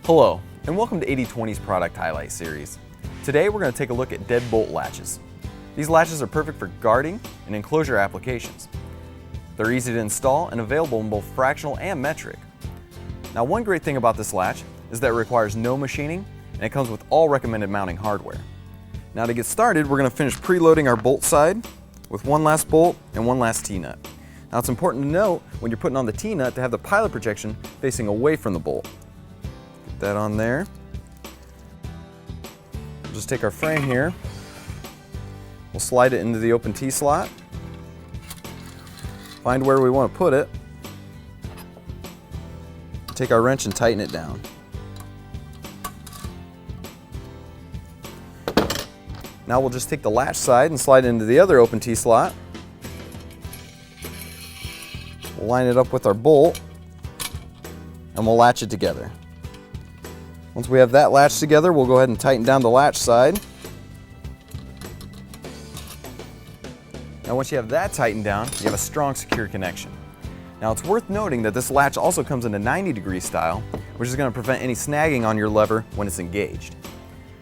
Hello, and welcome to 80/20's Product Highlight Series. Today we're going to take a look at Deadbolt latches. These latches are perfect for guarding and enclosure applications. They're easy to install and available in both fractional and metric. Now, one great thing about this latch is that it requires no machining and it comes with all recommended mounting hardware. Now, to get started, we're going to finish preloading our bolt side with one last bolt and one last T-nut. Now, it's important to note when you're putting on the T-nut to have the pilot projection facing away from the bolt. Get that on there. We'll just take our frame here. We'll slide it into the open T-slot. Find where we want to put it. Take our wrench and tighten it down. Now we'll just take the latch side and slide it into the other open T-slot. We'll line it up with our bolt and we'll latch it together. Once we have that latched together, we'll go ahead and tighten down the latch side. Now once you have that tightened down, you have a strong, secure connection. Now it's worth noting that this latch also comes in a 90-degree style, which is going to prevent any snagging on your lever when it's engaged.